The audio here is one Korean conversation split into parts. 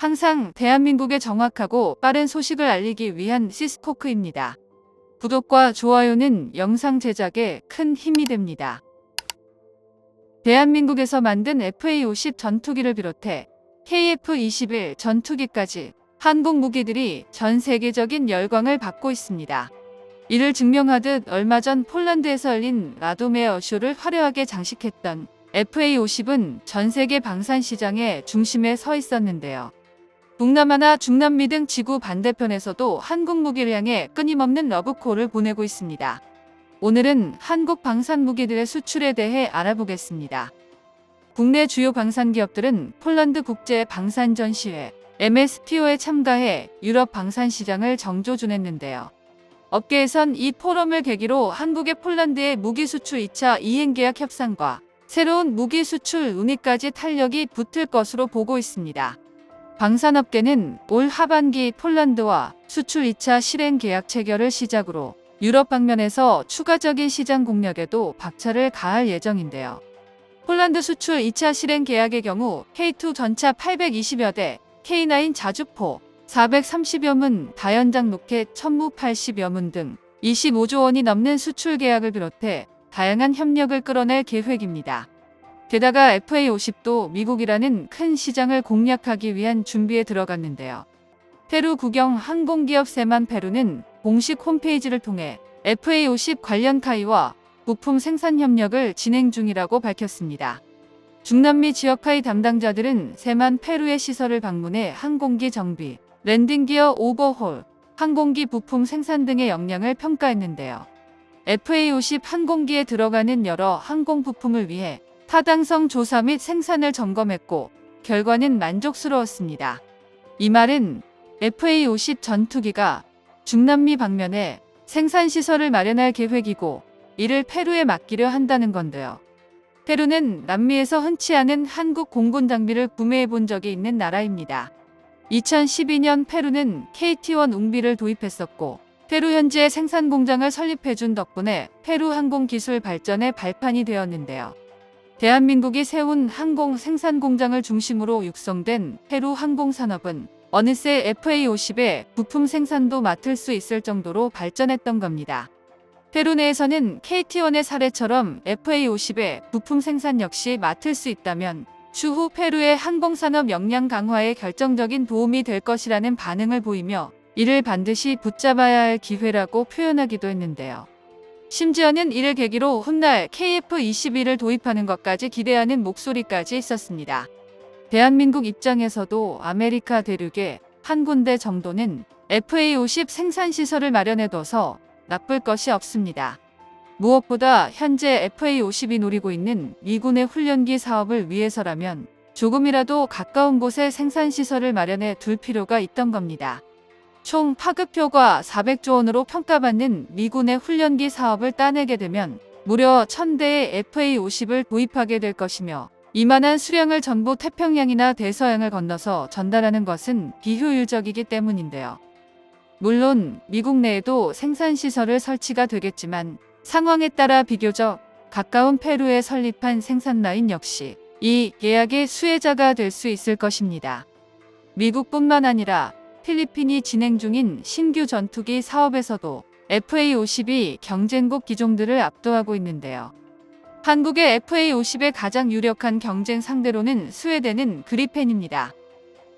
항상 대한민국에 정확하고 빠른 소식을 알리기 위한 시스코크입니다. 구독과 좋아요는 영상 제작에 큰 힘이 됩니다. 대한민국에서 만든 FA-50 전투기를 비롯해 KF-21 전투기까지 한국 무기들이 전 세계적인 열광을 받고 있습니다. 이를 증명하듯 얼마 전 폴란드에서 열린 라도메어 쇼를 화려하게 장식했던 FA-50은 전 세계 방산 시장의 중심에 서 있었는데요. 동남아나 중남미 등 지구 반대편에서도 한국 무기를 향해 끊임없는 러브콜을 보내고 있습니다. 오늘은 한국 방산 무기들의 수출에 대해 알아보겠습니다. 국내 주요 방산 기업들은 폴란드 국제 방산 전시회 MSPO에 참가해 유럽 방산 시장을 정조준했는데요. 업계에선 이 포럼을 계기로 한국의 폴란드의 무기 수출 2차 이행 계약 협상과 새로운 무기 수출 의미까지 탄력이 붙을 것으로 보고 있습니다. 방산업계는 올 하반기 폴란드와 수출 2차 실행 계약 체결을 시작으로 유럽 방면에서 추가적인 시장 공략에도 박차를 가할 예정인데요. 폴란드 수출 2차 실행 계약의 경우 K2 전차 820여 대, K9 자주포 430여 문, 다연장 로켓 1080여 문 등 25조 원이 넘는 수출 계약을 비롯해 다양한 협력을 끌어낼 계획입니다. 게다가 FA-50도 미국이라는 큰 시장을 공략하기 위한 준비에 들어갔는데요. 페루 국영 항공기업 세만 페루는 공식 홈페이지를 통해 FA-50 관련 카이와 부품 생산 협력을 진행 중이라고 밝혔습니다. 중남미 지역 카이 담당자들은 세만 페루의 시설을 방문해 항공기 정비, 랜딩기어 오버홀, 항공기 부품 생산 등의 역량을 평가했는데요. FA-50 항공기에 들어가는 여러 항공 부품을 위해 타당성 조사 및 생산을 점검했고 결과는 만족스러웠습니다. 이 말은 FA-50 전투기가 중남미 방면에 생산시설을 마련할 계획이고 이를 페루에 맡기려 한다는 건데요. 페루는 남미에서 흔치 않은 한국 공군 장비를 구매해 본 적이 있는 나라입니다. 2012년 페루는 KT-1 웅비를 도입했었고 페루 현지에 생산 공장을 설립해준 덕분에 페루 항공 기술 발전의 발판이 되었는데요. 대한민국이 세운 항공 생산 공장을 중심으로 육성된 페루 항공산업은 어느새 FA-50의 부품 생산도 맡을 수 있을 정도로 발전했던 겁니다. 페루 내에서는 KT-1의 사례처럼 FA-50의 부품 생산 역시 맡을 수 있다면 추후 페루의 항공산업 역량 강화에 결정적인 도움이 될 것이라는 반응을 보이며 이를 반드시 붙잡아야 할 기회라고 표현하기도 했는데요. 심지어는 이를 계기로 훗날 KF-21을 도입하는 것까지 기대하는 목소리까지 있었습니다. 대한민국 입장에서도 아메리카 대륙에 한 군데 정도는 FA-50 생산시설을 마련해둬서 나쁠 것이 없습니다. 무엇보다 현재 FA-50이 노리고 있는 미군의 훈련기 사업을 위해서라면 조금이라도 가까운 곳에 생산시설을 마련해 둘 필요가 있던 겁니다. 총 파급효과 400조 원으로 평가받는 미군의 훈련기 사업을 따내게 되면 무려 1000대의 FA-50을 도입하게 될 것이며 이만한 수량을 전부 태평양이나 대서양을 건너서 전달하는 것은 비효율적이기 때문인데요. 물론 미국 내에도 생산시설을 설치가 되겠지만 상황에 따라 비교적 가까운 페루에 설립한 생산라인 역시 이 계약의 수혜자가 될 수 있을 것입니다. 미국뿐만 아니라 필리핀이 진행 중인 신규 전투기 사업에서도 FA-50이 경쟁국 기종들을 압도하고 있는데요. 한국의 FA-50의 가장 유력한 경쟁 상대로는 스웨덴은 그리펜입니다.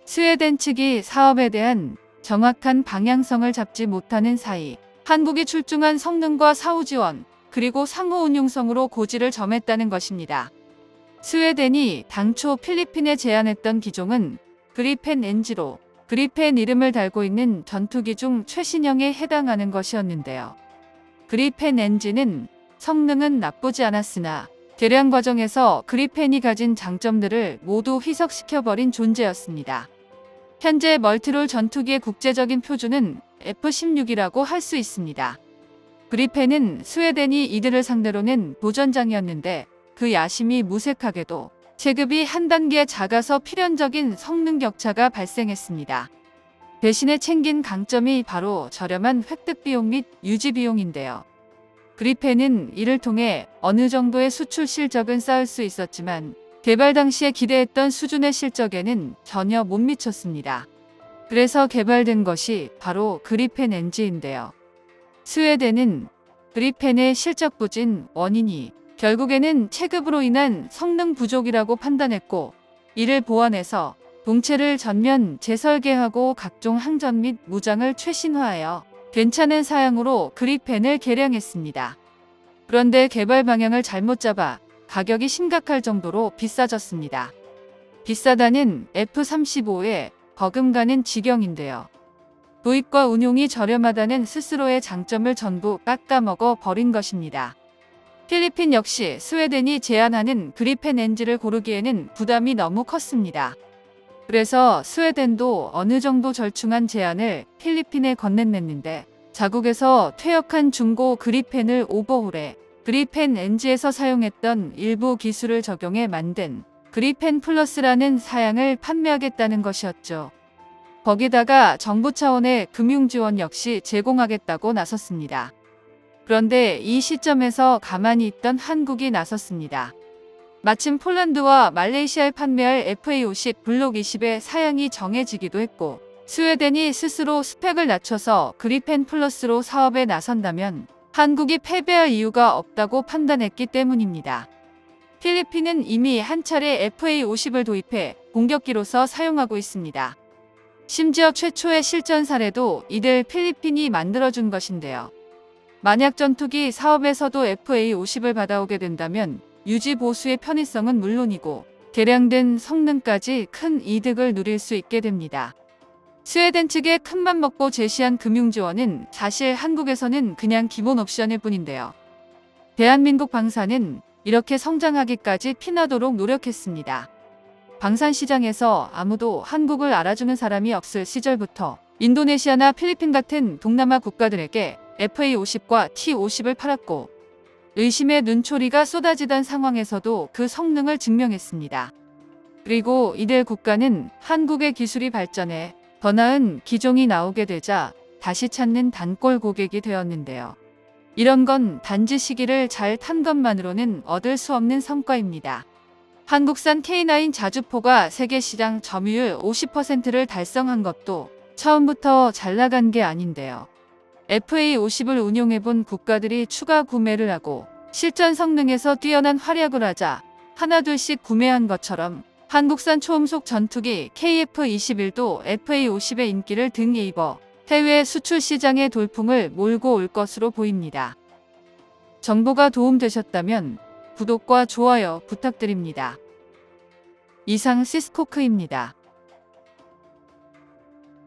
스웨덴 측이 사업에 대한 정확한 방향성을 잡지 못하는 사이 한국이 출중한 성능과 사후 지원, 그리고 상호 운용성으로 고지를 점했다는 것입니다. 스웨덴이 당초 필리핀에 제안했던 기종은 그리펜 NG로 그리펜 이름을 달고 있는 전투기 중 최신형에 해당하는 것이었는데요. 그리펜 NG는 성능은 나쁘지 않았으나 개량 과정에서 그리펜이 가진 장점들을 모두 희석시켜버린 존재였습니다. 현재 멀티롤 전투기의 국제적인 표준은 F-16이라고 할 수 있습니다. 그리펜은 스웨덴이 이들을 상대로 낸 도전장이었는데 그 야심이 무색하게도 체급이 한 단계 작아서 필연적인 성능 격차가 발생했습니다. 대신에 챙긴 강점이 바로 저렴한 획득 비용 및 유지 비용인데요. 그리펜은 이를 통해 어느 정도의 수출 실적은 쌓을 수 있었지만 개발 당시에 기대했던 수준의 실적에는 전혀 못 미쳤습니다. 그래서 개발된 것이 바로 그리펜 NG인데요. 스웨덴은 그리펜의 실적 부진 원인이 결국에는 체급으로 인한 성능 부족이라고 판단했고, 이를 보완해서 동체를 전면 재설계하고 각종 항전 및 무장을 최신화하여 괜찮은 사양으로 그리펜을 개량했습니다. 그런데 개발 방향을 잘못 잡아 가격이 심각할 정도로 비싸졌습니다. 비싸다는 F-35에 버금가는 지경인데요. 도입과 운용이 저렴하다는 스스로의 장점을 전부 깎아먹어 버린 것입니다. 필리핀 역시 스웨덴이 제안하는 그리펜 NG를 고르기에는 부담이 너무 컸습니다. 그래서 스웨덴도 어느 정도 절충한 제안을 필리핀에 건넸는데, 자국에서 퇴역한 중고 그리펜을 오버홀해 그리펜 NG에서 사용했던 일부 기술을 적용해 만든 그리펜 플러스라는 사양을 판매하겠다는 것이었죠. 거기다가 정부 차원의 금융 지원 역시 제공하겠다고 나섰습니다. 그런데 이 시점에서 가만히 있던 한국이 나섰습니다. 마침 폴란드와 말레이시아에 판매할 FA-50 블록 20의 사양이 정해지기도 했고, 스웨덴이 스스로 스펙을 낮춰서 그리펜 플러스로 사업에 나선다면 한국이 패배할 이유가 없다고 판단했기 때문입니다. 필리핀은 이미 한 차례 FA-50을 도입해 공격기로서 사용하고 있습니다. 심지어 최초의 실전 사례도 이들 필리핀이 만들어준 것인데요. 만약 전투기 사업에서도 FA-50을 받아오게 된다면 유지 보수의 편의성은 물론이고 개량된 성능까지 큰 이득을 누릴 수 있게 됩니다. 스웨덴 측의 큰맘 먹고 제시한 금융 지원은 사실 한국에서는 그냥 기본 옵션일 뿐인데요. 대한민국 방산은 이렇게 성장하기까지 피나도록 노력했습니다. 방산 시장에서 아무도 한국을 알아주는 사람이 없을 시절부터 인도네시아나 필리핀 같은 동남아 국가들에게 FA-50과 T-50을 팔았고, 의심의 눈초리가 쏟아지던 상황에서도 그 성능을 증명했습니다. 그리고 이들 국가는 한국의 기술이 발전해 더 나은 기종이 나오게 되자 다시 찾는 단골 고객이 되었는데요. 이런 건 단지 시기를 잘 탄 것만으로는 얻을 수 없는 성과입니다. 한국산 K9 자주포가 세계 시장 점유율 50%를 달성한 것도 처음부터 잘 나간 게 아닌데요. FA-50을 운용해본 국가들이 추가 구매를 하고 실전 성능에서 뛰어난 활약을 하자 하나둘씩 구매한 것처럼 한국산 초음속 전투기 KF-21도 FA-50의 인기를 등에 입어 해외 수출 시장의 돌풍을 몰고 올 것으로 보입니다. 정보가 도움되셨다면 구독과 좋아요 부탁드립니다. 이상 시스코크입니다.